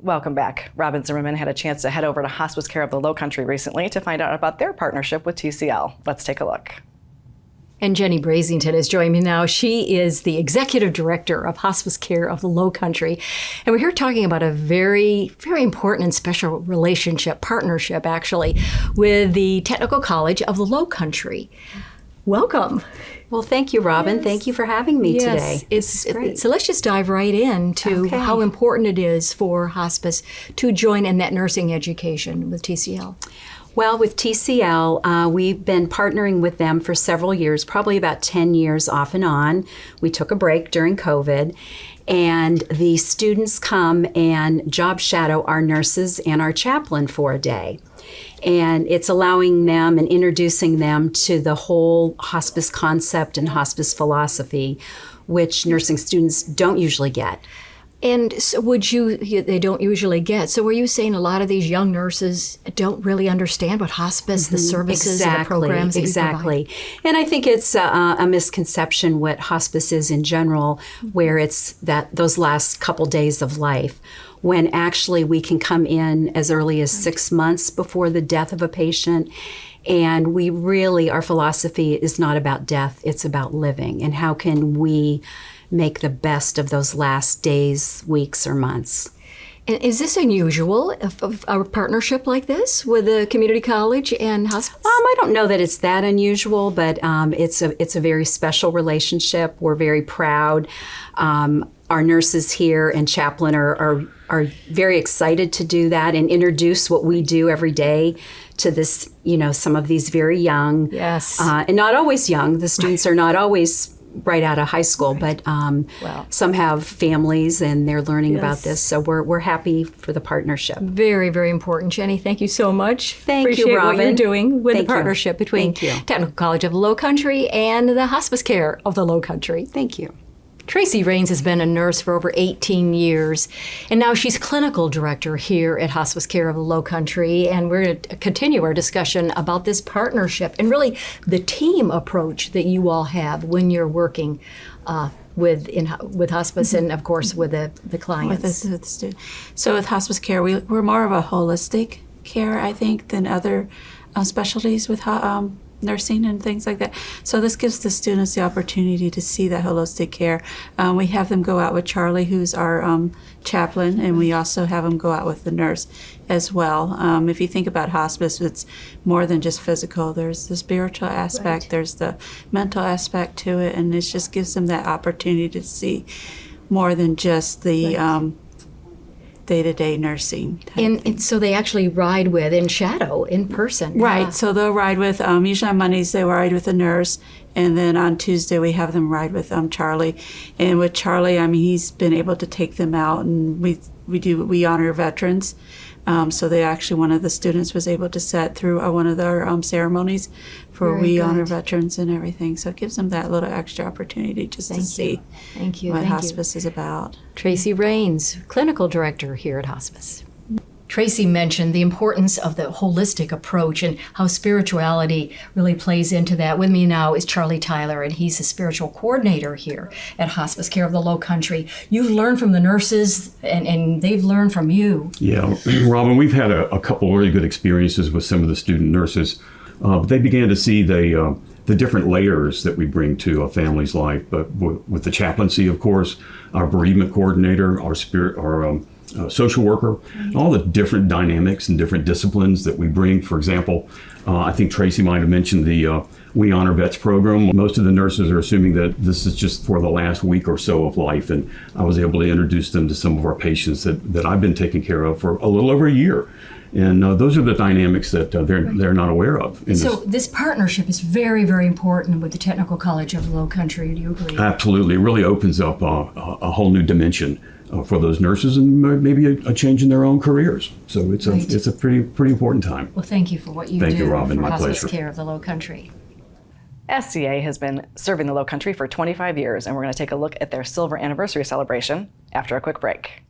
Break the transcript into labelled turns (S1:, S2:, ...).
S1: Welcome back. Robyn Zimmerman had a chance to head over to Hospice Care of the Lowcountry recently to find out about their partnership with TCL. Let's take a look.
S2: And Jenny Brazington is joining me now. She is the Executive Director of Hospice Care of the Lowcountry. And we're here talking about a very, very important and special partnership actually, with the Technical College of the Lowcountry. Welcome.
S3: Well, thank you, Robyn.
S2: Yes.
S3: Thank you for having me today.
S2: It's great. So let's just dive right into how important it is for hospice to join in that nursing education with TCL.
S3: Well, with TCL, we've been partnering with them for several years, probably about 10 years off and on. We took a break during COVID, and the students come and job shadow our nurses and our chaplain for a day. And it's allowing them and introducing them to the whole hospice concept and hospice philosophy, which nursing students don't usually get.
S2: And so they don't usually get. So were you saying a lot of these young nurses don't really understand what hospice, the services, and the programs that you provide?
S3: And I think it's a misconception what hospice is in general, where it's those last couple days of life, when actually we can come in as early as 6 months before the death of a patient. And our philosophy is not about death, it's about living. And how can we make the best of those last days, weeks, or months?
S2: And is this unusual, of a partnership like this with a community college and hospice?
S3: I don't know that it's that unusual, but it's a very special relationship. We're very proud. Our nurses here and chaplain are very excited to do that and introduce what we do every day to this, some of these very young.
S2: Yes.
S3: And not always young. The students are not always right out of high school, but some have families and they're learning about this. So we're happy for the partnership.
S2: Very, very important. Jenny, thank you so much.
S3: Thank you, Robyn.
S2: What you're doing with the partnership between
S3: Thank you.
S2: Technical College of the Lowcountry and the Hospice Care of the Lowcountry.
S3: Thank you.
S2: Tracy Raines has been a nurse for over 18 years, and now she's clinical director here at Hospice Care of the Lowcountry, and we're going to continue our discussion about this partnership and really the team approach that you all have when you're working with hospice and, of course, with the clients.
S4: With the student. So with hospice care, we're more of a holistic care, I think, than other specialties with nursing and things like that. So this gives the students the opportunity to see that holistic care. We have them go out with Charlie, who's our chaplain, and we also have them go out with the nurse as well. If you think about hospice, it's more than just physical. There's the spiritual aspect, there's the mental aspect to it, and it just gives them that opportunity to see more than just the day-to-day nursing.
S2: And so they actually ride with and shadow in person.
S4: Right. So they'll ride with, usually on Mondays they ride with a nurse, and then on Tuesday we have them ride with Charlie. And with Charlie, he's been able to take them out, and we honor veterans. So they actually, one of the students was able to sit through one of their ceremonies for we honor veterans and everything. So it gives them that little extra opportunity to see what hospice is about.
S2: Tracy Raines, clinical director here at Hospice. Tracy mentioned the importance of the holistic approach and how spirituality really plays into that. With me now is Charlie Tyler, and he's the spiritual coordinator here at Hospice Care of the Lowcountry. You've learned from the nurses, and they've learned from you.
S5: Yeah, Robyn, we've had a couple really good experiences with some of the student nurses. They began to see the different layers that we bring to a family's life, but with the chaplaincy, of course, our bereavement coordinator, our social worker, and all the different dynamics and different disciplines that we bring. For example, I think Tracy might have mentioned the We Honor Vets program. Most of the nurses are assuming that this is just for the last week or so of life, and I was able to introduce them to some of our patients that I've been taking care of for a little over a year. And those are the dynamics that they're not aware of.
S2: So this partnership is very, very important with the Technical College of the Lowcountry. Do you agree?
S5: Absolutely. It really opens up a whole new dimension for those nurses, and maybe a change in their own careers. So it's a pretty important time.
S2: Well, thank you for what you
S5: do. Thank you, Robyn.
S2: For
S5: My
S2: Hospice
S5: pleasure.
S2: Care of the Lowcountry.
S1: SCA has been serving the Lowcountry for 25 years, and we're going to take a look at their silver anniversary celebration after a quick break.